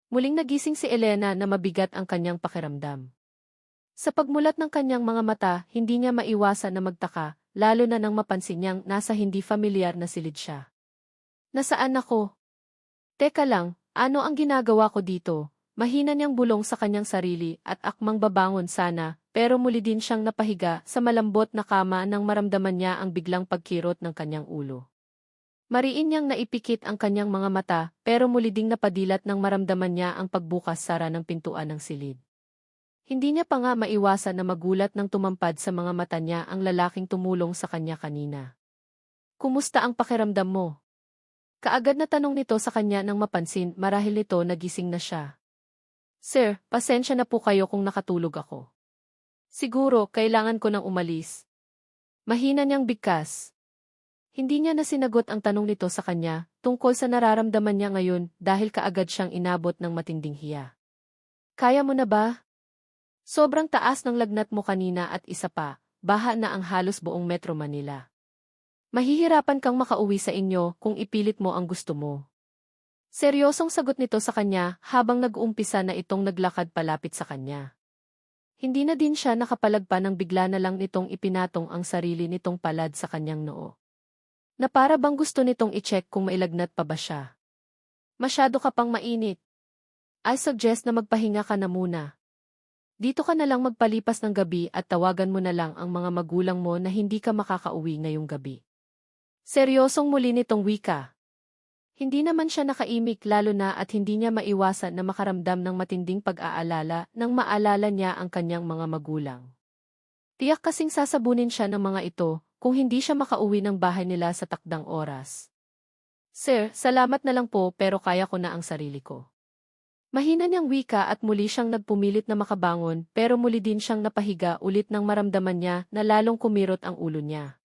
Muling nagising si Elena na mabigat ang kanyang pakiramdam. Sa pagmulat ng kanyang mga mata, hindi niya maiwasan na magtaka, lalo na nang mapansin niyang nasa hindi familiar na silid siya. Nasaan ako? Teka lang, ano ang ginagawa ko dito? Mahina niyang bulong sa kanyang sarili at akmang babangon sana, pero muli din siyang napahiga sa malambot na kama nang maramdaman niya ang biglang pagkirot ng kanyang ulo. Mariin niyang naipikit ang kanyang mga mata, pero muli ding napadilat nang maramdaman niya ang pagbukas-sara ng pintuan ng silid. Hindi niya pa nga maiwasan na magulat nang tumampad sa mga mata niya ang lalaking tumulong sa kanya kanina. Kumusta ang pakiramdam mo? Kaagad na tanong nito sa kanya nang mapansin marahil nito nagising na siya. Sir, pasensya na po kayo kung nakatulog ako. Siguro, kailangan ko nang umalis. Mahina niyang bigkas. Hindi niya na sinagot ang tanong nito sa kanya, tungkol sa nararamdaman niya ngayon dahil kaagad siyang inabot ng matinding hiya. Kaya mo na ba? Sobrang taas ng lagnat mo kanina at isa pa, baha na ang halos buong Metro Manila. Mahihirapan kang makauwi sa inyo kung ipilit mo ang gusto mo. Seryosong sagot nito sa kanya habang nag-uumpisa na itong naglakad palapit sa kanya. Hindi na din siya nakapalagpa nang bigla na lang nitong ipinatong ang sarili nitong palad sa kanyang noo. Na para bang gusto nitong i-check kung mailagnat pa ba siya. Masyado ka pang mainit. I suggest na magpahinga ka na muna. Dito ka na lang magpalipas ng gabi at tawagan mo na lang ang mga magulang mo na hindi ka makakauwi ngayong gabi. Seryosong muli nitong wika. Hindi naman siya nakaimik lalo na at hindi niya maiwasan na makaramdam ng matinding pag-aalala nang maalala niya ang kanyang mga magulang. Tiyak kasing sasabunin siya ng mga ito kung hindi siya makauwi ng bahay nila sa takdang oras. Sir, salamat na lang po pero kaya ko na ang sarili ko. Mahina niyang wika at muli siyang nagpumilit na makabangon pero muli din siyang napahiga ulit nang maramdaman niya na lalong kumirot ang ulo niya.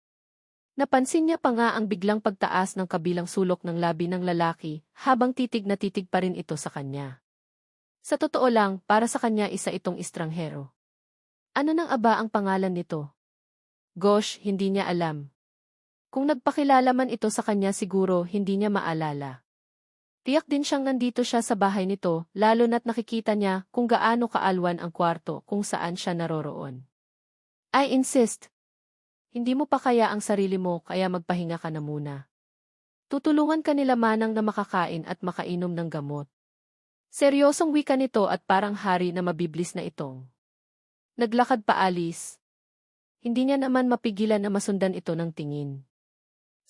Napansin niya pa nga ang biglang pagtaas ng kabilang sulok ng labi ng lalaki habang titig na titig pa rin ito sa kanya. Sa totoo lang, para sa kanya isa itong estranghero. Ano nang aba ang pangalan nito? Gosh, hindi niya alam. Kung nagpakilala man ito sa kanya siguro hindi niya maalala. Tiyak din siyang nandito siya sa bahay nito, lalo na't nakikita niya kung gaano kaalwan ang kwarto kung saan siya naroroon. I insist. Hindi mo pa kaya ang sarili mo kaya magpahinga ka na muna. Tutulungan ka nila manang na makakain at makainom ng gamot. Seryosong wika nito at parang hari na mabiblis na itong. Naglakad paalis. Hindi niya naman mapigilan na masundan ito ng tingin.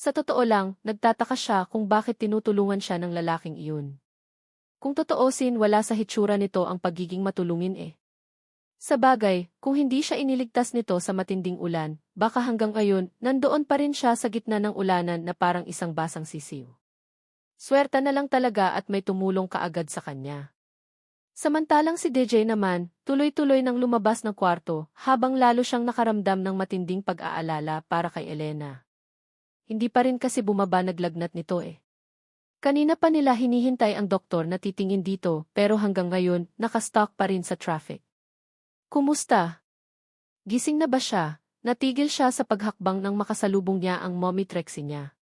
Sa totoo lang, nagtataka siya kung bakit tinutulungan siya ng lalaking iyon. Kung totoosin wala sa hitsura nito ang pagiging matulungin eh. Sa bagay, kung hindi siya iniligtas nito sa matinding ulan, baka hanggang ngayon, nandoon pa rin siya sa gitna ng ulanan na parang isang basang sisiw. Swerte na lang talaga at may tumulong kaagad sa kanya. Samantalang si DJ naman, tuloy-tuloy nang lumabas ng kwarto habang lalo siyang nakaramdam ng matinding pag-aalala para kay Elena. Hindi pa rin kasi bumaba naglagnat nito eh. Kanina pa nila hinihintay ang doktor na titingin dito pero hanggang ngayon nakastock pa rin sa traffic. Kumusta? Gising na ba siya? Natigil siya sa paghakbang nang makasalubong niya ang mommy Trixie niya.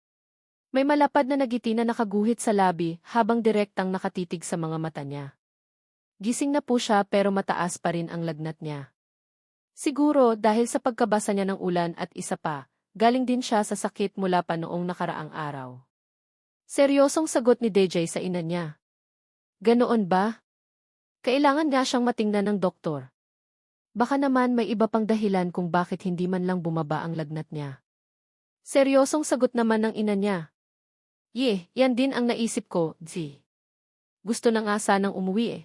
May malapad na ngiti na nakaguhit sa labi habang direktang nakatitig sa mga mata niya. Gising na po siya pero mataas pa rin ang lagnat niya. Siguro dahil sa pagkabasa niya ng ulan at isa pa, galing din siya sa sakit mula pa noong nakaraang araw. Seryosong sagot ni DJ sa ina niya. Ganoon ba? Kailangan nga siyang matingnan ng doktor. Baka naman may iba pang dahilan kung bakit hindi man lang bumaba ang lagnat niya. Seryosong sagot naman ng ina niya. Yan din ang naisip ko, G. Gusto na nga sanang umuwi eh.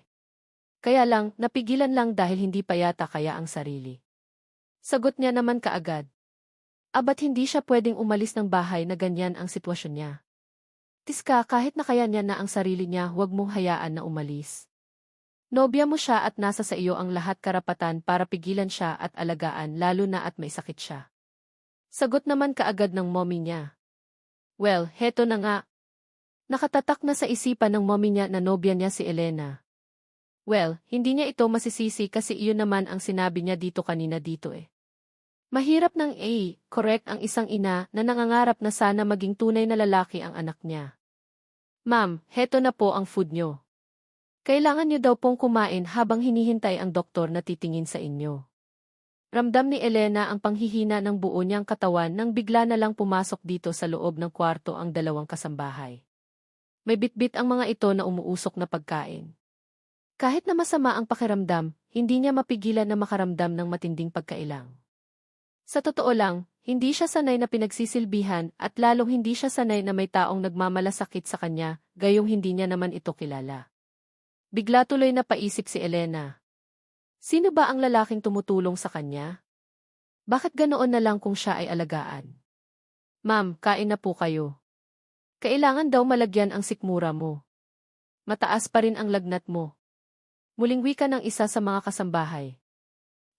Kaya lang, napigilan lang dahil hindi pa yata kaya ang sarili. Sagot niya naman kaagad. Abat hindi siya pwedeng umalis ng bahay na ganyan ang sitwasyon niya. Tiska kahit na kaya niya na ang sarili niya huwag mong hayaan na umalis. Nobya mo siya at nasa sa iyo ang lahat karapatan para pigilan siya at alagaan lalo na at may sakit siya. Sagot naman kaagad ng mommy niya. Well, heto na nga. Nakatatak na sa isipan ng mommy niya na nobya niya si Elena. Well, hindi niya ito masisisi kasi iyon naman ang sinabi niya dito kanina dito eh. Mahirap ng correct ang isang ina na nangangarap na sana maging tunay na lalaki ang anak niya. Ma'am, heto na po ang food niyo. Kailangan niyo daw pong kumain habang hinihintay ang doktor na titingin sa inyo. Ramdam ni Elena ang panghihina ng buo niyang katawan nang bigla na lang pumasok dito sa loob ng kwarto ang dalawang kasambahay. May bitbit ang mga ito na umuusok na pagkain. Kahit na masama ang pakiramdam, hindi niya mapigilan na makaramdam ng matinding pagkailang. Sa totoo lang, hindi siya sanay na pinagsisilbihan at lalong hindi siya sanay na may taong nagmamalasakit sa kanya, gayong hindi niya naman ito kilala. Bigla tuloy na paisip si Elena. Sino ba ang lalaking tumutulong sa kanya? Bakit ganoon na lang kung siya ay alagaan? Ma'am, kain na po kayo. Kailangan daw malagyan ang sikmura mo. Mataas pa rin ang lagnat mo. Muling wika ng isa sa mga kasambahay.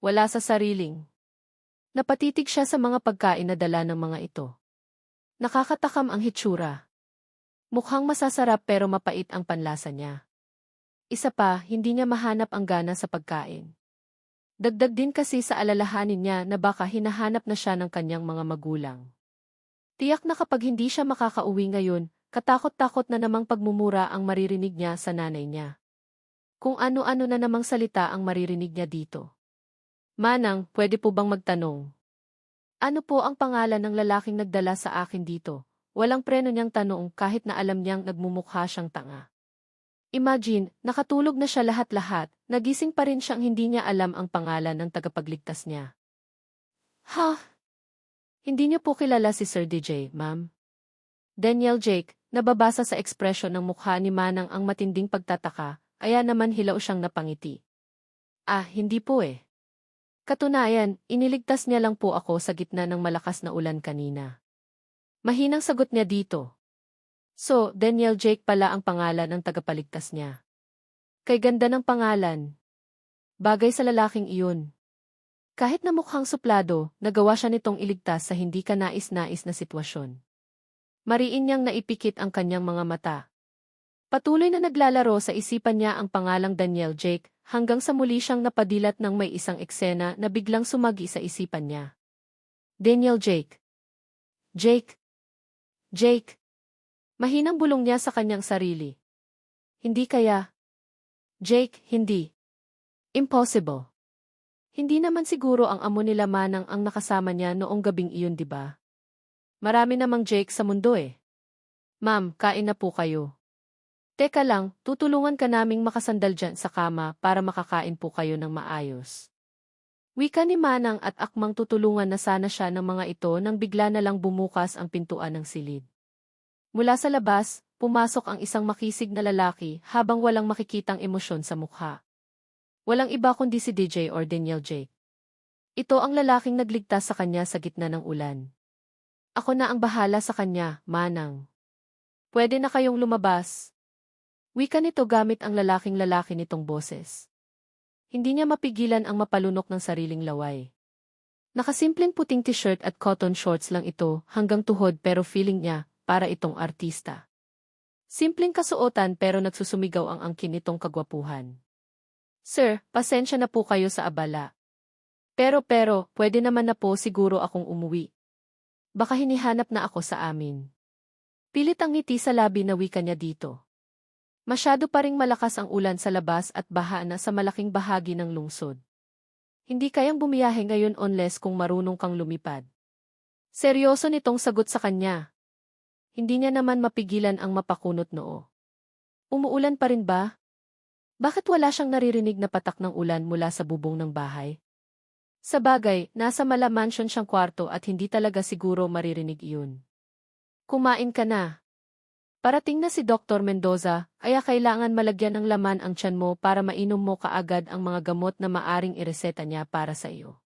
Wala sa sariling. Napatitig siya sa mga pagkain na dala ng mga ito. Nakakatakam ang hitsura. Mukhang masasarap pero mapait ang panlasa niya. Isa pa, hindi niya mahanap ang gana sa pagkain. Dagdag din kasi sa alalahanin niya na baka hinahanap na siya ng kanyang mga magulang. Tiyak na kapag hindi siya makakauwi ngayon, katakot-takot na namang pagmumura ang maririnig niya sa nanay niya. Kung ano-ano na namang salita ang maririnig niya dito. Manang, pwede po bang magtanong? Ano po ang pangalan ng lalaking nagdala sa akin dito? Walang preno niyang tanong kahit na alam niyang nagmumukha siyang tanga. Imagine, nakatulog na siya lahat-lahat, nagising pa rin siyang hindi niya alam ang pangalan ng tagapagligtas niya. Ha? Hindi niyo po kilala si Sir DJ, ma'am? Daniel Jake, nababasa sa ekspresyon ng mukha ni Manang ang matinding pagtataka, kaya naman hilaw siyang napangiti. Ah, hindi po eh. Katunayan, iniligtas niya lang po ako sa gitna ng malakas na ulan kanina. Mahinang sagot niya dito. So, Daniel Jake pala ang pangalan ng tagapaligtas niya. Kay ganda ng pangalan. Bagay sa lalaking iyon. Kahit na mukhang suplado, nagawa siya nitong iligtas sa hindi kanais-nais na sitwasyon. Mariin niyang naipikit ang kanyang mga mata. Patuloy na naglalaro sa isipan niya ang pangalang Daniel Jake, hanggang sa muli siyang napadilat ng may isang eksena na biglang sumagi sa isipan niya. Daniel Jake. Jake. Jake. Mahinang bulong niya sa kanyang sarili. Hindi kaya? Jake, hindi. Impossible. Hindi naman siguro ang amo nila Manang ang nakasama niya noong gabing iyon, di ba? Marami namang Jake sa mundo eh. Ma'am, kain na po kayo. Teka lang, tutulungan ka naming makasandal dyan sa kama para makakain po kayo ng maayos. Wika ni Manang at akmang tutulungan na sana siya ng mga ito nang bigla na lang bumukas ang pintuan ng silid. Mula sa labas, pumasok ang isang makisig na lalaki habang walang makikitang emosyon sa mukha. Walang iba kundi si DJ or Daniel Jake. Ito ang lalaking nagligtas sa kanya sa gitna ng ulan. Ako na ang bahala sa kanya, Manang. Pwede na kayong lumabas. Wika nito gamit ang lalaking-lalaki nitong boses. Hindi niya mapigilan ang mapalunok ng sariling laway. Nakasimpleng puting t-shirt at cotton shorts lang ito hanggang tuhod pero feeling niya, para itong artista. Simpleng kasuotan pero nagsusumigaw ang angkin nitong kagwapuhan. Sir, pasensya na po kayo sa abala. Pero, pwede naman na po siguro akong umuwi. Baka hinihanap na ako sa amin. Pilit ang ngiti sa labi na wika niya dito. Masyado pa ring malakas ang ulan sa labas at baha na sa malaking bahagi ng lungsod. Hindi kayang bumiyahe ngayon unless kung marunong kang lumipad. Seryoso nitong sagot sa kanya. Hindi niya naman mapigilan ang mapakunot noo. Umuulan pa rin ba? Bakit wala siyang naririnig na patak ng ulan mula sa bubong ng bahay? Sa bagay, nasa mala mansion siyang kwarto at hindi talaga siguro maririnig iyon. Kumain ka na. Parating na si Dr. Mendoza, kaya kailangan malagyan ng laman ang tiyan mo para mainom mo kaagad ang mga gamot na maaring ireseta niya para sa iyo.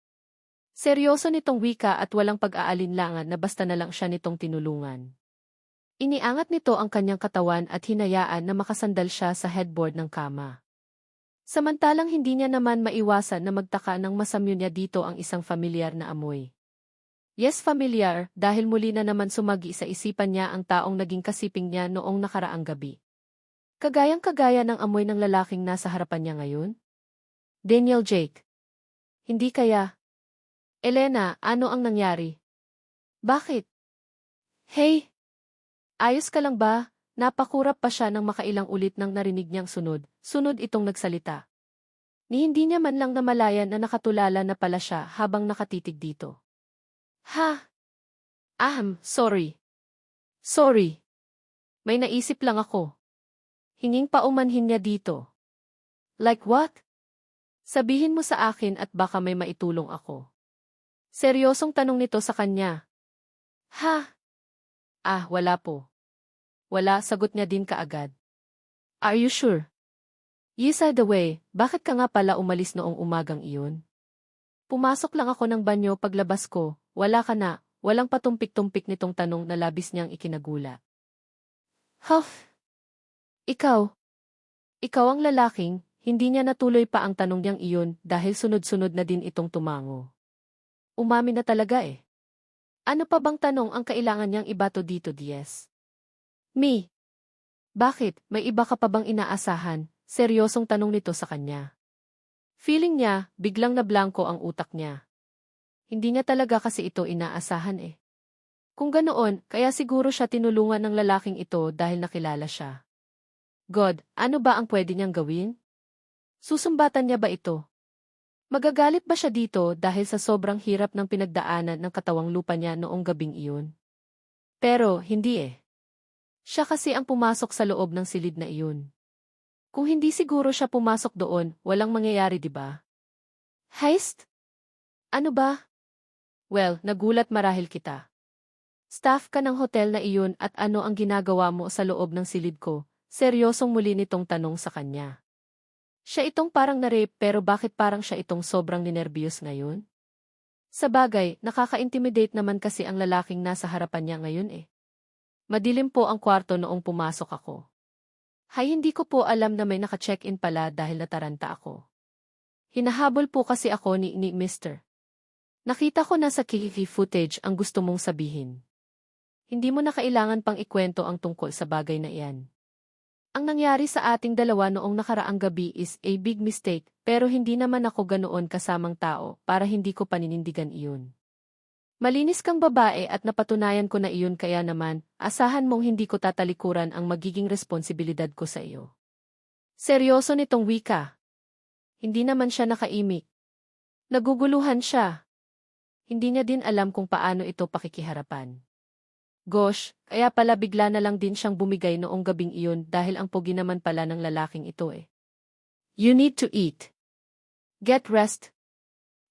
Seryoso nitong wika at walang pag-aalinlangan na basta na lang siya nitong tinulungan. Iniangat nito ang kanyang katawan at hinayaan na makasandal siya sa headboard ng kama. Samantalang hindi niya naman maiwasan na magtaka nang masamyo niya dito ang isang familiar na amoy. Yes, familiar, dahil muli na naman sumagi sa isipan niya ang taong naging kasiping niya noong nakaraang gabi. Kagayang-kagaya ng amoy ng lalaking nasa harapan niya ngayon? Daniel Jake. Hindi kaya? Elena, ano ang nangyari? Bakit? Hey! Ayos ka lang ba? Napakurap pa siya nang makailang ulit nang narinig niyang sunod itong nagsalita. Ni hindi niya man lang namalayan na nakatulala na pala siya habang nakatitig dito. Ha? Sorry. Sorry. May naisip lang ako. Hinging paumanhin niya dito. Like what? Sabihin mo sa akin at baka may maitulong ako. Seryosong tanong nito sa kanya. Ha? Wala po. Wala, sagot niya din kaagad. Are you sure? Yes, by the way, bakit ka nga pala umalis noong umagang iyon? Pumasok lang ako ng banyo paglabas ko, wala ka na, walang patumpik-tumpik nitong tanong na labis niyang ikinagula. Huff! Ikaw? Ikaw ang lalaking, hindi niya natuloy pa ang tanong niyang iyon dahil sunod-sunod na din itong tumango. Umamin na talaga eh. Ano pa bang tanong ang kailangan niyang ibato dito, Diaz? Me? Bakit, may iba ka pa bang inaasahan? Seryosong tanong nito sa kanya. Feeling niya, biglang nablangko ang utak niya. Hindi niya talaga kasi ito inaasahan eh. Kung ganoon, kaya siguro siya tinulungan ng lalaking ito dahil nakilala siya. God, ano ba ang pwede niyang gawin? Susumbatan niya ba ito? Magagalit ba siya dito dahil sa sobrang hirap ng pinagdaanan ng katawang lupa niya noong gabing iyon? Pero, hindi eh. Siya kasi ang pumasok sa loob ng silid na iyon. Kung hindi siguro siya pumasok doon, walang mangyayari, di ba? Heist? Ano ba? Well, nagulat marahil kita. Staff ka ng hotel na iyon at ano ang ginagawa mo sa loob ng silid ko? Seryosong muli nitong tanong sa kanya. Siya itong parang na-rape pero bakit parang siya itong sobrang ninerbiyos ngayon? Sa bagay, nakaka-intimidate naman kasi ang lalaking nasa harapan niya ngayon eh. Madilim po ang kwarto noong pumasok ako. Hay, hindi ko po alam na may naka-check-in pala dahil nataranta ako. Hinahabol po kasi ako ni Mr. Nakita ko na sa CCTV footage ang gusto mong sabihin. Hindi mo na kailangan pang ikwento ang tungkol sa bagay na iyan. Ang nangyari sa ating dalawa noong nakaraang gabi is a big mistake pero hindi naman ako ganoon kasamang tao para hindi ko paninindigan iyon. Malinis kang babae at napatunayan ko na iyon kaya naman, asahan mong hindi ko tatalikuran ang magiging responsibilidad ko sa iyo. Seryoso nitong wika. Hindi naman siya nakaimik. Naguguluhan siya. Hindi niya din alam kung paano ito pakikiharapan. Gosh, kaya pala bigla na lang din siyang bumigay noong gabing iyon dahil ang pogi naman pala ng lalaking ito eh. You need to eat. Get rest.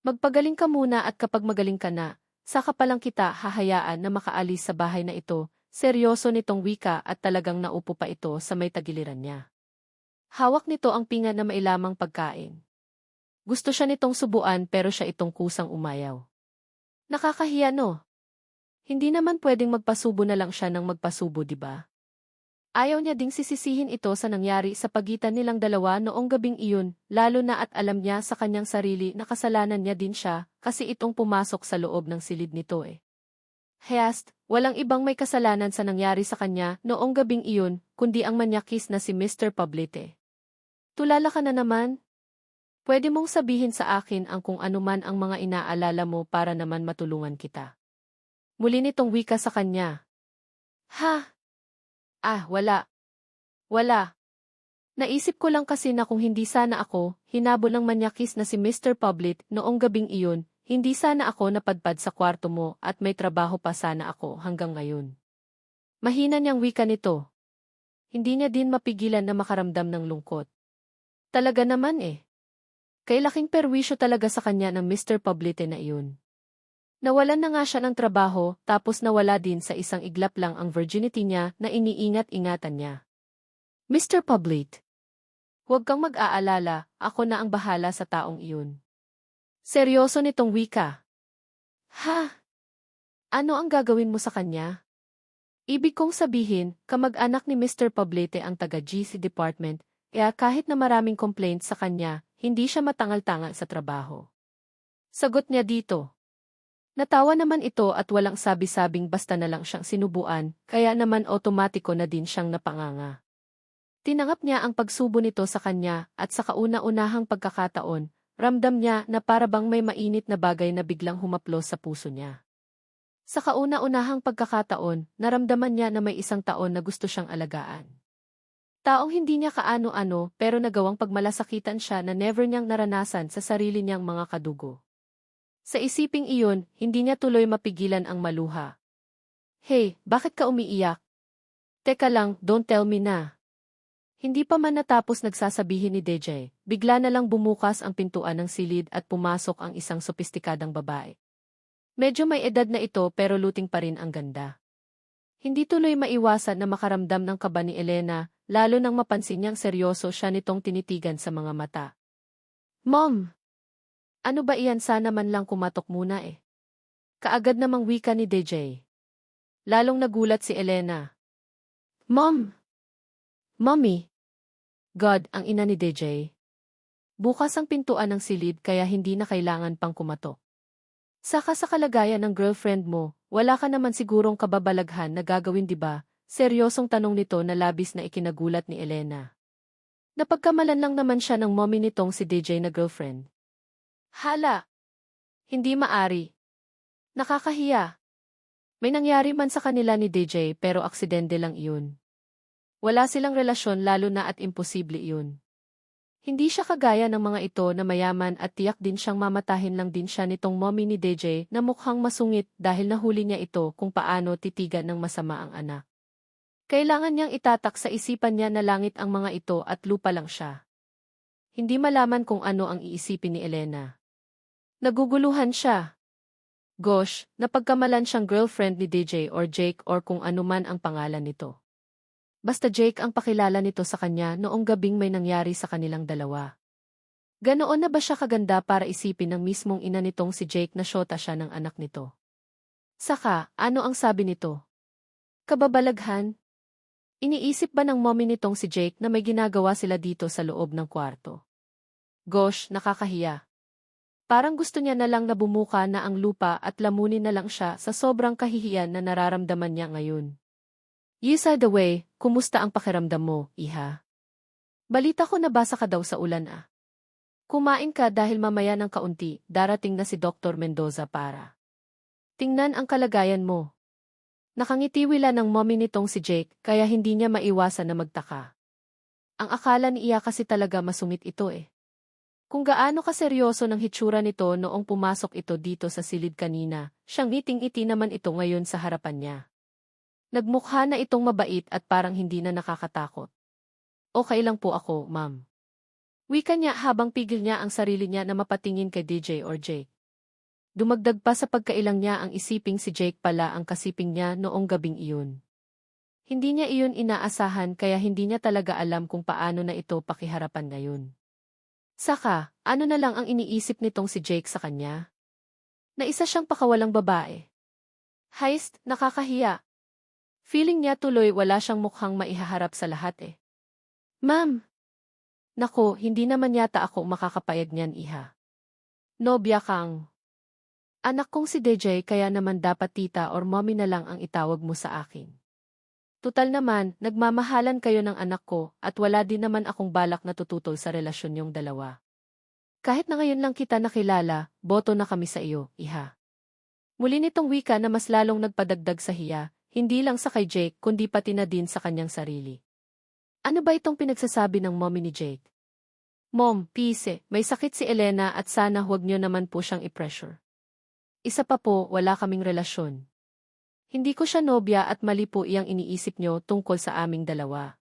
Magpagaling ka muna at kapag magaling ka na, saka palang kita hahayaan na makaalis sa bahay na ito, seryoso nitong wika at talagang naupo pa ito sa may tagiliran niya. Hawak nito ang pinga na mailamang pagkain. Gusto siya nitong subuan pero siya itong kusang umayaw. Nakakahiya no? Hindi naman pwedeng magpasubo na lang siya ng magpasubo, di ba? Ayaw niya ding sisisihin ito sa nangyari sa pagitan nilang dalawa noong gabing iyon, lalo na at alam niya sa kanyang sarili na kasalanan niya din siya kasi itong pumasok sa loob ng silid nito eh. Hayast, walang ibang may kasalanan sa nangyari sa kanya noong gabing iyon, kundi ang manyakis na si Mr. Poblete. Tulala ka na naman? Pwede mong sabihin sa akin ang kung anuman ang mga inaalala mo para naman matulungan kita. Muli nitong wika sa kanya. Ha? Wala. Wala. Naisip ko lang kasi na kung hindi sana ako, hinabol ng manyakis na si Mr. Poblet noong gabing iyon, hindi sana ako napadpad sa kwarto mo at may trabaho pa sana ako hanggang ngayon. Mahina niyang wika nito. Hindi niya din mapigilan na makaramdam ng lungkot. Talaga naman eh. Kay laking perwisyo talaga sa kanya ng Mr. Poblete na iyon. Nawalan na nga siya ng trabaho tapos nawala din sa isang iglap lang ang virginity niya na iniingat-ingatan niya. Mr. Poblet, huwag kang mag-aalala, ako na ang bahala sa taong iyon. Seryoso nitong wika. Ha? Ano ang gagawin mo sa kanya? Ibig kong sabihin, kamag-anak ni Mr. Poblete ang taga-GC Department, kaya kahit na maraming complaints sa kanya, hindi siya matangal-tangal sa trabaho. Sagot niya dito. Natawa naman ito at walang sabi-sabing basta na lang siyang sinubuan, kaya naman otomatiko na din siyang napanganga. Tinanggap niya ang pagsubo nito sa kanya at sa kauna-unahang pagkakataon, ramdam niya na para bang may mainit na bagay na biglang humaplos sa puso niya. Sa kauna-unahang pagkakataon, naramdaman niya na may isang taon na gusto siyang alagaan. Taong hindi niya kaano-ano pero nagawang pagmalasakitan siya na never niyang naranasan sa sarili niyang mga kadugo. Sa isiping iyon, hindi niya tuloy mapigilan ang maluha. Hey, bakit ka umiiyak? Teka lang, don't tell me na. Hindi pa man natapos nagsasabihin ni DJ, bigla na lang bumukas ang pintuan ng silid at pumasok ang isang sopistikadang babae. Medyo may edad na ito pero luting pa rin ang ganda. Hindi tuloy maiwasan na makaramdam ng kaba ni Elena, lalo nang mapansin niyang seryoso siya nitong tinitigan sa mga mata. Mom! Ano ba iyan, sana man lang kumatok muna eh. Kaagad namang wika ni DJ. Lalong nagulat si Elena. Mom! Mommy! God, ang ina ni DJ. Bukas ang pintuan ng silid kaya hindi na kailangan pang kumatok. Saka sa kalagayan ng girlfriend mo, wala ka naman sigurong kababalaghan na gagawin, di ba? Seryosong tanong nito na labis na ikinagulat ni Elena. Napagkamalan lang naman siya ng mommy nitong si DJ na girlfriend. Hala! Hindi maari. Nakakahiya. May nangyari man sa kanila ni DJ pero aksidente lang iyon. Wala silang relasyon lalo na at imposible iyon. Hindi siya kagaya ng mga ito na mayaman at tiyak din siyang mamatahin lang din siya nitong mommy ni DJ na mukhang masungit dahil nahuli niya ito kung paano titigan ng masama ang anak. Kailangan niyang itatak sa isipan niya na langit ang mga ito at lupa lang siya. Hindi malaman kung ano ang iisipin ni Elena. Naguguluhan siya. Gosh, napagkamalan siyang girlfriend ni DJ or Jake or kung ano man ang pangalan nito. Basta Jake ang pakilala nito sa kanya noong gabing may nangyari sa kanilang dalawa. Ganoon na ba siya kaganda para isipin ng mismong ina nitong si Jake na syota siya ng anak nito? Saka, ano ang sabi nito? Kababalaghan? Iniisip ba ng mommy nitong si Jake na may ginagawa sila dito sa loob ng kwarto? Gosh, nakakahiya. Parang gusto niya na lang na bumuka na ang lupa at lamunin na lang siya sa sobrang kahihiyan na nararamdaman niya ngayon. By the way, kumusta ang pakiramdam mo, iha? Balita ko nabasa ka daw sa ulan ah. Kumain ka dahil mamaya ng kaunti, darating na si Dr. Mendoza para tingnan ang kalagayan mo. Nakangitiwila ng mommy nitong si Jake kaya hindi niya maiwasan na magtaka. Ang akala ni iya kasi talaga masungit ito eh. Kung gaano kaseryoso ng hitsura nito noong pumasok ito dito sa silid kanina, siyang ngiting-ngiti naman ito ngayon sa harapan niya. Nagmukha na itong mabait at parang hindi na nakakatakot. Okay lang po ako, ma'am. Wika niya habang pigil niya ang sarili niya na mapatingin kay DJ or Jake. Dumagdag pa sa pagkailang niya ang isiping si Jake pala ang kasiping niya noong gabing iyon. Hindi niya iyon inaasahan kaya hindi niya talaga alam kung paano na ito pakiharapan ngayon. Saka, ano na lang ang iniisip nitong si Jake sa kanya? Na isa siyang pakawalang babae. Heist, nakakahiya. Feeling niya tuloy wala siyang mukhang maihaharap sa lahat eh. Ma'am! Nako, hindi naman yata ako makakapayag niyan, iha. Nobya kang. Anak kong si DJ kaya naman dapat tita or mommy na lang ang itawag mo sa akin. Tutal naman, nagmamahalan kayo ng anak ko at wala din naman akong balak na tututol sa relasyon niyong dalawa. Kahit na ngayon lang kita nakilala, boto na kami sa iyo, iha. Muli nitong wika na mas lalong nagpadagdag sa hiya, hindi lang sa kay Jake kundi pati na din sa kanyang sarili. Ano ba itong pinagsasabi ng mommy ni Jake? Mom, peace, may sakit si Elena at sana huwag niyo naman po siyang i-pressure. Isa pa po, wala kaming relasyon. Hindi ko siya nobya at mali po iyang iniisip niyo tungkol sa aming dalawa.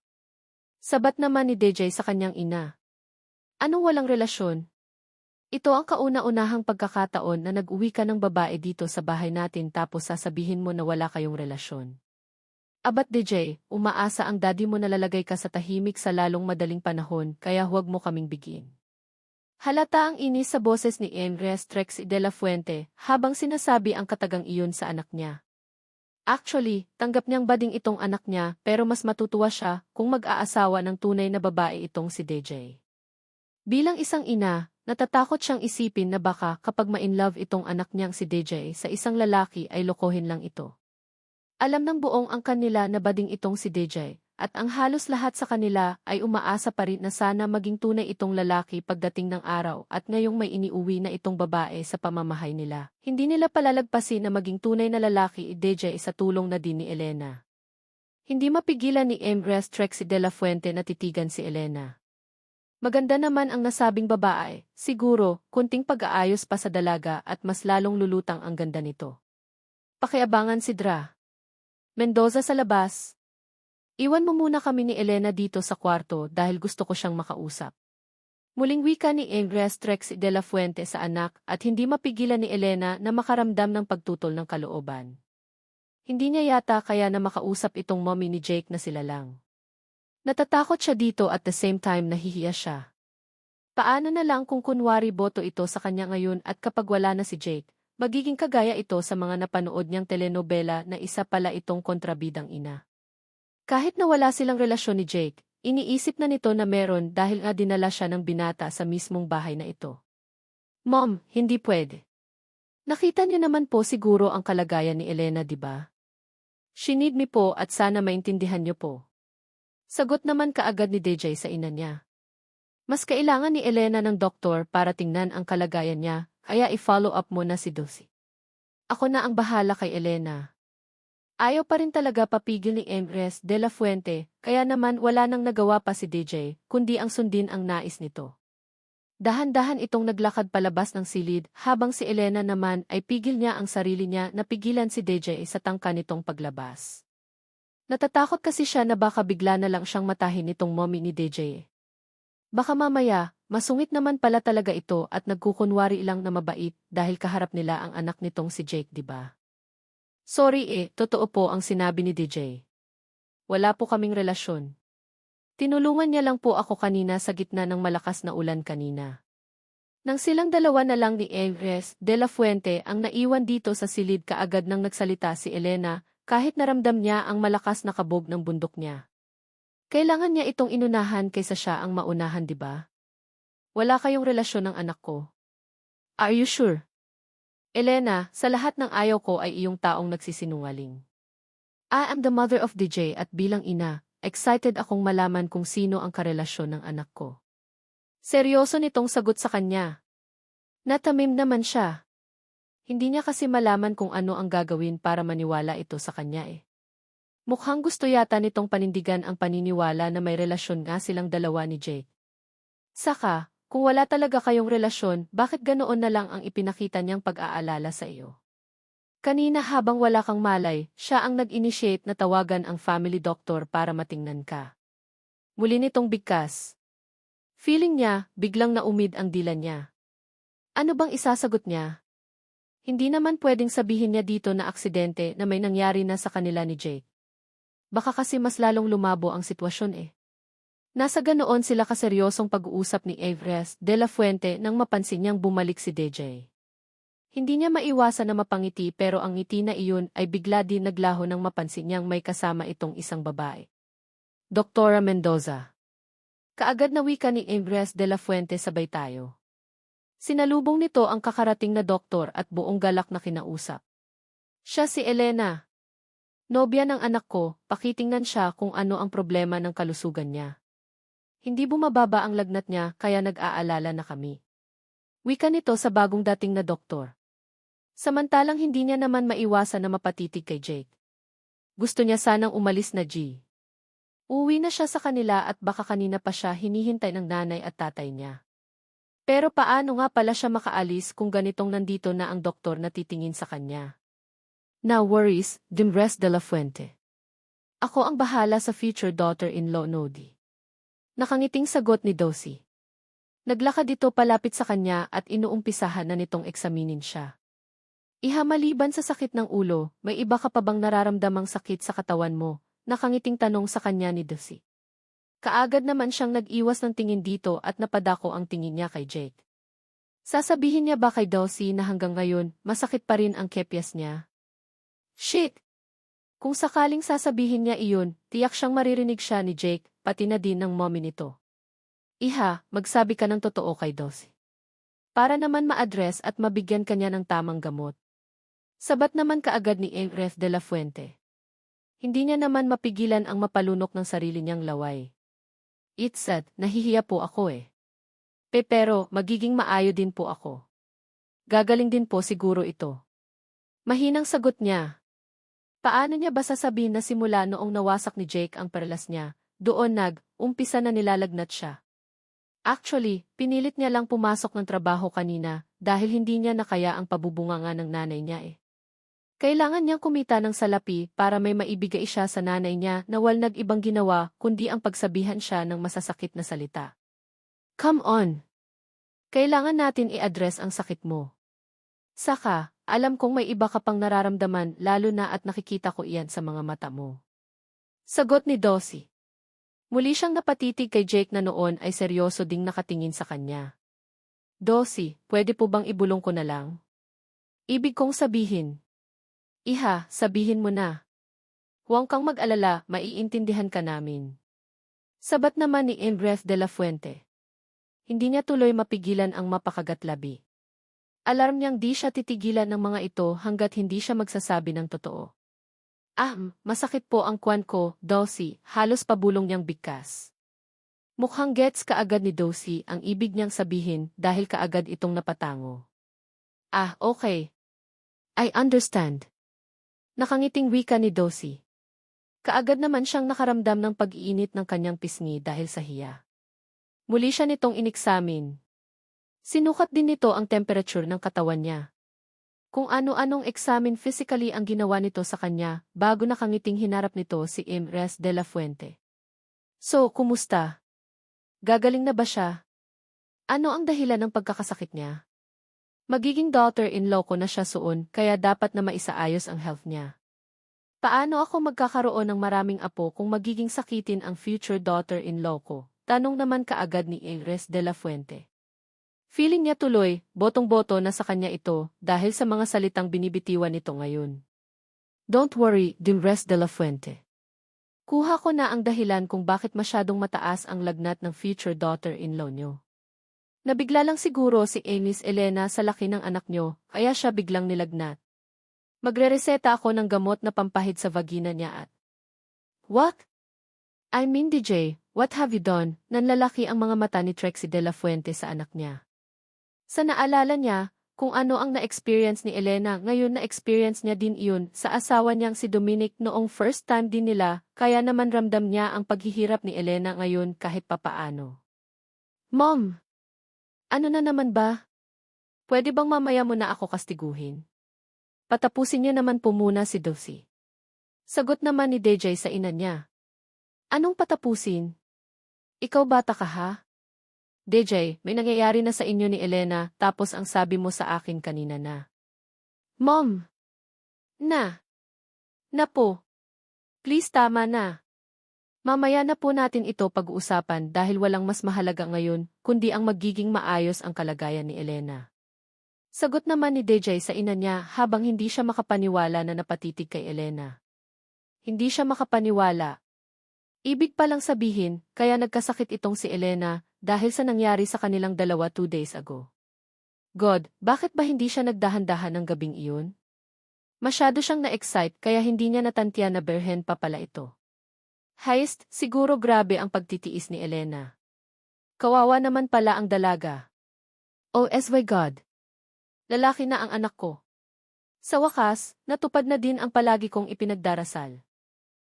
Sabat naman ni DJ sa kanyang ina. Anong walang relasyon? Ito ang kauna-unahang pagkakataon na nag-uwi ka ng babae dito sa bahay natin tapos sasabihin mo na wala kayong relasyon. Abat DJ, umaasa ang daddy mo na lalagay ka sa tahimik sa lalong madaling panahon kaya huwag mo kaming bigyan. Halata ang inis sa boses ni Andres Trex de la Fuente habang sinasabi ang katagang iyon sa anak niya. Actually, tanggap niyang bading itong anak niya pero mas matutuwa siya kung mag-aasawa ng tunay na babae itong si DJ. Bilang isang ina, natatakot siyang isipin na baka kapag ma-inlove itong anak niyang si DJ sa isang lalaki ay lokohin lang ito. Alam ng buong angkan nila na bading itong si DJ, at ang halos lahat sa kanila ay umaasa pa rin na sana maging tunay itong lalaki pagdating ng araw at ngayong may iniuwi na itong babae sa pamamahay nila. Hindi nila palalagpasin na maging tunay na lalaki DJ sa tulong na din ni Elena. Hindi mapigilan ni Empress Trixie de la Fuente na titigan si Elena. Maganda naman ang nasabing babae, siguro, kunting pag-aayos pa sa dalaga at mas lalong lulutang ang ganda nito. Pakiabangan si Dra. Mendoza sa labas. Iwan mo muna kami ni Elena dito sa kwarto dahil gusto ko siyang makausap. Muling wika ni Empress Trixie de la Fuente sa anak at hindi mapigilan ni Elena na makaramdam ng pagtutol ng kalooban. Hindi niya yata kaya na makausap itong mommy ni Jake na sila lang. Natatakot siya dito at the same time nahihiya siya. Paano na lang kung kunwari boto ito sa kanya ngayon at kapag wala na si Jake, magiging kagaya ito sa mga napanood niyang telenovela na isa pala itong kontrabidang ina. Kahit na wala silang relasyon ni Jake, iniisip na nito na meron dahil nga dinala siya ng binata sa mismong bahay na ito. Mom, hindi pwede. Nakita niyo naman po siguro ang kalagayan ni Elena, di ba? She need me po at sana maintindihan niyo po. Sagot naman kaagad ni DJ sa ina niya. Mas kailangan ni Elena ng doktor para tingnan ang kalagayan niya, kaya i-follow up mo na si Dulcie. Ako na ang bahala kay Elena. Ayaw pa rin talaga papigil ni Empress de la Fuente, kaya naman wala nang nagawa pa si DJ, kundi ang sundin ang nais nito. Dahan-dahan itong naglakad palabas ng silid, habang si Elena naman ay pigil niya ang sarili niya na pigilan si DJ sa tangka nitong paglabas. Natatakot kasi siya na baka bigla na lang siyang matahin nitong mommy ni DJ. Baka mamaya, masungit naman pala talaga ito at nagkukunwari lang na mabait dahil kaharap nila ang anak nitong si Jake, diba? Sorry totoo po ang sinabi ni DJ. Wala po kaming relasyon. Tinulungan niya lang po ako kanina sa gitna ng malakas na ulan kanina. Nang silang dalawa na lang ni Empress de la Fuente ang naiwan dito sa silid kaagad nang nagsalita si Elena kahit naramdam niya ang malakas na kabog ng bundok niya. Kailangan niya itong inunahan kaysa siya ang maunahan, diba? Wala kayong relasyon ng anak ko. Are you sure? Elena, sa lahat ng ayaw ko ay iyong taong nagsisinungaling. I am the mother of DJ at bilang ina, excited akong malaman kung sino ang karelasyon ng anak ko. Seryoso nitong sagot sa kanya. Natamim naman siya. Hindi niya kasi malaman kung ano ang gagawin para maniwala ito sa kanya Mukhang gusto yata nitong panindigan ang paniniwala na may relasyon nga silang dalawa ni Jake. Saka, kung wala talaga kayong relasyon, bakit ganoon na lang ang ipinakita niyang pag-aalala sa iyo? Kanina habang wala kang malay, siya ang nag-initiate na tawagan ang family doctor para matingnan ka. Muli nitong bigkas. Feeling niya, biglang naumid ang dila niya. Ano bang isasagot niya? Hindi naman pwedeng sabihin niya dito na aksidente na may nangyari na sa kanila ni Jake. Baka kasi mas lalong lumabo ang sitwasyon Nasa ganoon sila kaseryosong pag-uusap ni Empress de la Fuente nang mapansin niyang bumalik si DJ. Hindi niya maiwasan na mapangiti pero ang ngiti na iyon ay bigla din naglaho nang mapansin niyang may kasama itong isang babae. Doktora Mendoza. Kaagad na wika ni Empress de la Fuente, sabay tayo. Sinalubong nito ang kakarating na doktor at buong galak na kinausap. Siya si Elena. Nobya ng anak ko, pakitingnan siya kung ano ang problema ng kalusugan niya. Hindi bumababa ang lagnat niya kaya nag-aalala na kami. Wika nito sa bagong dating na doktor. Samantalang hindi niya naman maiwasan na mapatitig kay Jake. Gusto niya sanang umalis na G. Uwi na siya sa kanila at baka kanina pa siya hinihintay ng nanay at tatay niya. Pero paano nga pala siya makaalis kung ganitong nandito na ang doktor na titingin sa kanya? No worries, Empress de la Fuente. Ako ang bahala sa future daughter-in-law Nodi. Nakangiting sagot ni Dulcie. Naglakad ito palapit sa kanya at inuumpisahan na nitong eksaminin siya. Maliban sa sakit ng ulo, may iba ka pa bang nararamdamang sakit sa katawan mo? Nakangiting tanong sa kanya ni Dulcie. Kaagad naman siyang nag-iwas ng tingin dito at napadako ang tingin niya kay Jake. Sasabihin niya ba kay Dulcie na hanggang ngayon, masakit pa rin ang kepyas niya? Shit! Kung sakaling sasabihin niya iyon, tiyak siyang maririnig siya ni Jake, pati na din ng mommy nito. Iha, magsabi ka ng totoo kay Dulcie. Para naman ma-address at mabigyan kanya ng tamang gamot. Sabat naman kaagad ni Empress de la Fuente. Hindi niya naman mapigilan ang mapalunok ng sarili niyang laway. It's sad, nahihiya po ako eh. Pero, magiging maayo din po ako. Gagaling din po siguro ito. Mahinang sagot niya. Paano niya ba sasabihin na simula noong nawasak ni Jake ang perlas niya, doon umpisa na nilalagnat siya? Actually, pinilit niya lang pumasok ng trabaho kanina dahil hindi niya nakaya ang pabubunganga ng nanay niya eh. Kailangan niyang kumita ng salapi para may maibigay siya sa nanay niya na walang ibang ginawa kundi ang pagsabihan siya ng masasakit na salita. Come on! Kailangan natin i-address ang sakit mo. Saka, alam kong may iba ka pang nararamdaman lalo na at nakikita ko iyan sa mga mata mo. Sagot ni Dossie. Muli siyang napatitig kay Jake na noon ay seryoso ding nakatingin sa kanya. Dossie, pwede po bang ibulong ko na lang? Ibig kong sabihin. Iha, sabihin mo na. Huwag kang mag-alala, maiintindihan ka namin. Sabat naman ni Andres de la Fuente. Hindi niya tuloy mapigilan ang mapakagatlabi. Alarm niyang di siya titigilan ng mga ito hanggat hindi siya magsasabi ng totoo. Masakit po ang kwan ko, Dossie, halos pabulong niyang bigkas. Mukhang gets kaagad ni Dossie ang ibig niyang sabihin dahil kaagad itong napatango. Okay. I understand. Nakangiting wika ni Dossie. Kaagad naman siyang nakaramdam ng pag-iinit ng kanyang pisngi dahil sa hiya. Muli siya nitong ineksamin. Sinukat din nito ang temperature ng katawan niya. Kung ano-anong examine physically ang ginawa nito sa kanya bago nakangiting hinarap nito si Andres de la Fuente. So, kumusta? Gagaling na ba siya? Ano ang dahilan ng pagkakasakit niya? Magiging daughter-in-law ko na siya soon kaya dapat na maisaayos ang health niya. Paano ako magkakaroon ng maraming apo kung magiging sakitin ang future daughter-in-law ko? Tanong naman kaagad ni Andres de la Fuente. Feeling niya tuloy, botong-boto na sa kanya ito dahil sa mga salitang binibitiwan nito ngayon. Don't worry, Andres de la Fuente. Kuha ko na ang dahilan kung bakit masyadong mataas ang lagnat ng future daughter-in-law niyo. Nabigla lang siguro si Miss Elena sa laki ng anak niyo, kaya siya biglang nilagnat. Magre-reseta ako ng gamot na pampahid sa vagina niya at... What? I mean DJ, what have you done? Nanlalaki ang mga mata ni Trixie de la Fuente sa anak niya. Sa naalala niya, kung ano ang na-experience ni Elena, ngayon na-experience niya din iyon sa asawa niyang si Dominic noong first time din nila, kaya naman ramdam niya ang paghihirap ni Elena ngayon kahit papaano. Mom! Ano na naman ba? Pwede bang mamaya mo na ako kastiguhin? Patapusin niyo naman po muna si Dossie. Sagot naman ni DJ sa ina niya. Anong patapusin? Ikaw bata ka ha? DJ, may nangyayari na sa inyo ni Elena tapos ang sabi mo sa akin kanina na. Mom! Na po. Please tama na. Mamaya na po natin ito pag-uusapan dahil walang mas mahalaga ngayon kundi ang magiging maayos ang kalagayan ni Elena. Sagot naman ni DJ sa ina niya habang hindi siya makapaniwala na napatitig kay Elena. Hindi siya makapaniwala. Ibig palang sabihin, kaya nagkasakit itong si Elena dahil sa nangyari sa kanilang dalawa 2 days ago. God, bakit ba hindi siya nagdahan-dahan ng gabing iyon? Masyado siyang na-excite kaya hindi niya natantiya na berhen pa pala ito. Heist, siguro grabe ang pagtitiis ni Elena. Kawawa naman pala ang dalaga. Oh my God. Lalaki na ang anak ko. Sa wakas, natupad na din ang palagi kong ipinagdarasal.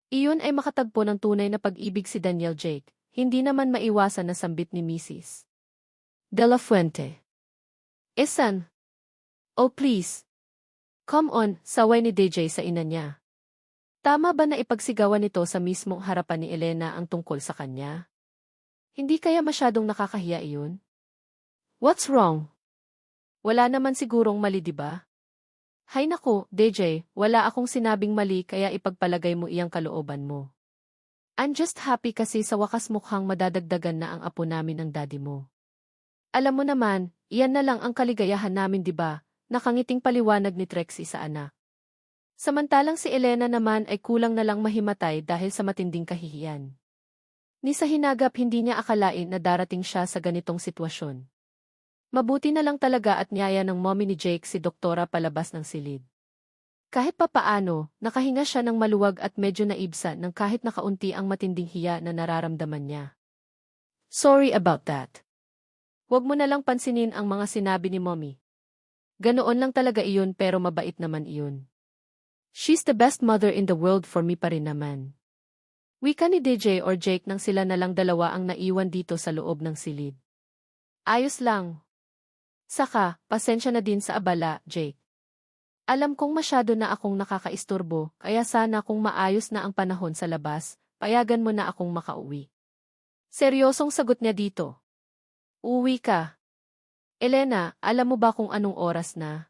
Iyon ay makatagpo ng tunay na pag-ibig si Daniel Jake, hindi naman maiwasan na sambit ni Mrs. de la Fuente. Son. Oh please. Come on, saway ni DJ sa ina niya. Tama ba na ipagsigawan nito sa mismong harapan ni Elena ang tungkol sa kanya? Hindi kaya masyadong nakakahiya iyon? What's wrong? Wala naman sigurong mali diba? Hay naku, DJ, wala akong sinabing mali kaya ipagpalagay mo iyang kalooban mo. I'm just happy kasi sa wakas mukhang madadagdagan na ang apo namin ng daddy mo. Alam mo naman, iyan na lang ang kaligayahan namin diba? Nakangiting paliwanag ni Trixie sa anak. Samantalang si Elena naman ay kulang na lang mahimatay dahil sa matinding kahihiyan. Ni sa hinagap hindi niya akalain na darating siya sa ganitong sitwasyon. Mabuti na lang talaga at niyaya ng mommy ni Jake si Doktora palabas ng silid. Kahit papaano, nakahinga siya ng maluwag at medyo naibsa ng kahit nakaunti ang matinding hiya na nararamdaman niya. Sorry about that. Huwag mo na lang pansinin ang mga sinabi ni Mommy. Ganoon lang talaga iyon pero mabait naman iyon. She's the best mother in the world for me pa rin naman. Wika ni DJ or Jake nang sila na lang dalawa ang naiwan dito sa loob ng silid. Ayos lang. Saka, pasensya na din sa abala, Jake. Alam kong masyado na akong nakakaisturbo, kaya sana kung maayos na ang panahon sa labas, payagan mo na akong makauwi. Seryosong sagot niya dito. Uwi ka. Elena, alam mo ba kung anong oras na?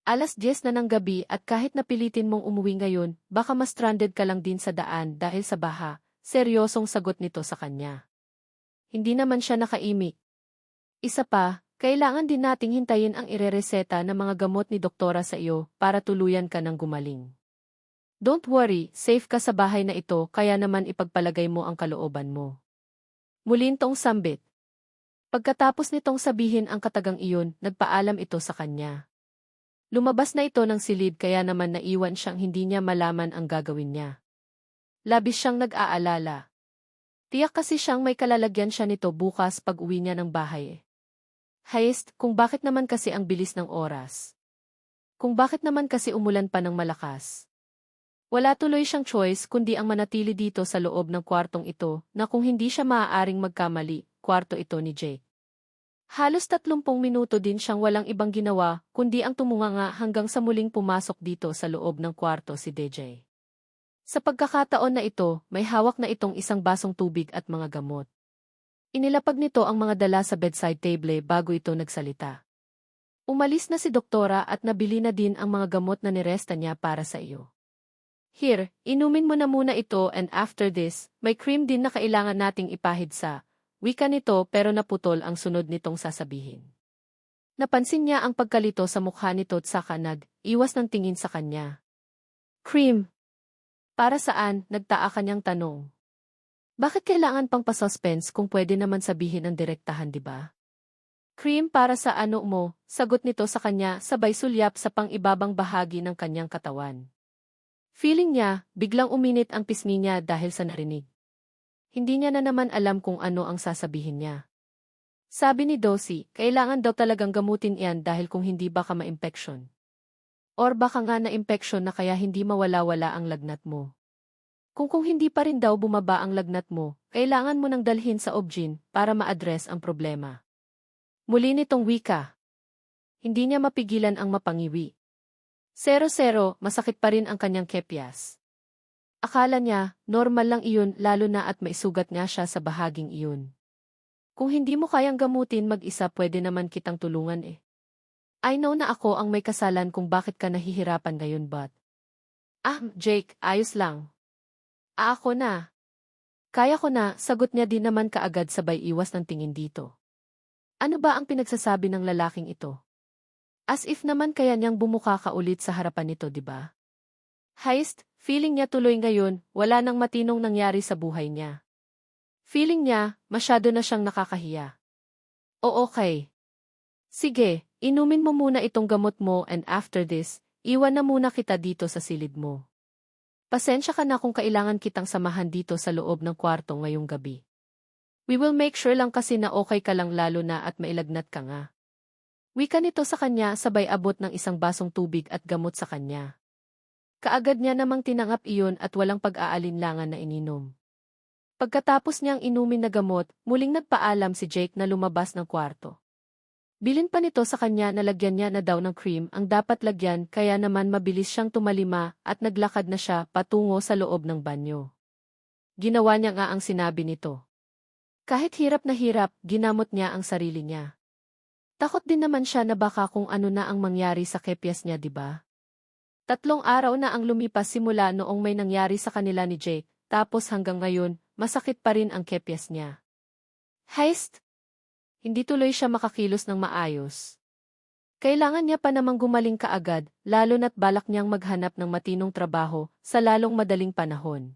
10:00 na ng gabi at kahit napilitin mong umuwi ngayon, baka ma-stranded ka lang din sa daan dahil sa baha. Seryosong sagot nito sa kanya. Hindi naman siya nakaimik. Isa pa, kailangan din nating hintayin ang irereseta ng mga gamot ni doktora sa iyo para tuluyan ka ng gumaling. Don't worry, safe ka sa bahay na ito kaya naman ipagpalagay mo ang kalooban mo. Muli nitong sambit. Pagkatapos nitong sabihin ang katagang iyon, nagpaalam ito sa kanya. Lumabas na ito ng silid kaya naman naiwan siyang hindi niya malaman ang gagawin niya. Labis siyang nag-aalala. Tiyak kasi siyang may kalalagyan siya nito bukas pag uwi niya ng bahay. Hayest, kung bakit naman kasi ang bilis ng oras. Kung bakit naman kasi umulan pa ng malakas. Wala tuloy siyang choice kundi ang manatili dito sa loob ng kwartong ito na kung hindi siya maaaring magkamali, kwarto ito ni Jake. Halos 30 minuto din siyang walang ibang ginawa kundi ang tumunganga hanggang sa muling pumasok dito sa loob ng kwarto si DJ. Sa pagkakataon na ito, may hawak na itong isang basong tubig at mga gamot. Inilapag nito ang mga dala sa bedside table bago ito nagsalita. Umalis na si doktora at nabili na din ang mga gamot na niresta niya para sa iyo. Here, inumin mo na muna ito and after this, may cream din na kailangan nating ipahid sa wika nito pero naputol ang sunod nitong sasabihin. Napansin niya ang pagkalito sa mukha nito at saka nag-iwas ng tingin sa kanya. Cream? Para saan? Nagtaa kanyang tanong. Bakit kailangan pang pa-suspense kung pwede naman sabihin ang direktahan, di ba? Cream para sa ano mo, sagot nito sa kanya sabay sulyap sa pang-ibabang bahagi ng kanyang katawan. Feeling niya, biglang uminit ang pisngi niya dahil sa narinig. Hindi niya na naman alam kung ano ang sasabihin niya. Sabi ni Dosi, kailangan daw talagang gamutin iyan dahil kung hindi baka ma-impeksyon. Or baka nga na-impeksyon na kaya hindi mawala-wala ang lagnat mo. Kung hindi pa rin daw bumaba ang lagnat mo, kailangan mo nang dalhin sa OB-GYN para ma-address ang problema. Muli nitong wika. Hindi niya mapigilan ang mapangiwi. 0-0, masakit pa rin ang kanyang kepyas. Akala niya, normal lang iyon lalo na at maisugat nga siya sa bahaging iyon. Kung hindi mo kayang gamutin mag-isa pwede naman kitang tulungan eh. I know na ako ang may kasalan kung bakit ka nahihirapan ngayon but. Jake, ayos lang. Ako na. Kaya ko na, sagot niya din naman kaagad sabay iwas ng tingin dito. Ano ba ang pinagsasabi ng lalaking ito? As if naman kaya niyang bumuka ka ulit sa harapan nito, di ba? Heist, feeling niya tuloy ngayon, wala nang matinong nangyari sa buhay niya. Feeling niya, masyado na siyang nakakahiya. O okay. Sige, inumin mo muna itong gamot mo and after this, iwan na muna kita dito sa silid mo. Pasensya ka na kung kailangan kitang samahan dito sa loob ng kwarto ngayong gabi. We will make sure lang kasi na okay ka lang lalo na at mailagnat ka nga. Wika nito sa kanya sabay abot ng isang basong tubig at gamot sa kanya. Kaagad niya namang tinanggap iyon at walang pag-aalinlangan na ininom. Pagkatapos niyang inumin na gamot, muling nagpaalam si Jake na lumabas ng kwarto. Bilin pa nito sa kanya na lagyan niya na daw ng cream ang dapat lagyan kaya naman mabilis siyang tumalima at naglakad na siya patungo sa loob ng banyo. Ginawa niya nga ang sinabi nito. Kahit hirap na hirap, ginamot niya ang sarili niya. Takot din naman siya na baka kung ano na ang mangyari sa kepyas niya, di ba? 3 araw na ang lumipas simula noong may nangyari sa kanila ni Jake, tapos hanggang ngayon, masakit pa rin ang kepyas niya. Heist! Hindi tuloy siya makakilos ng maayos. Kailangan niya pa namang gumaling kaagad, lalo na't balak niyang maghanap ng matinong trabaho sa lalong madaling panahon.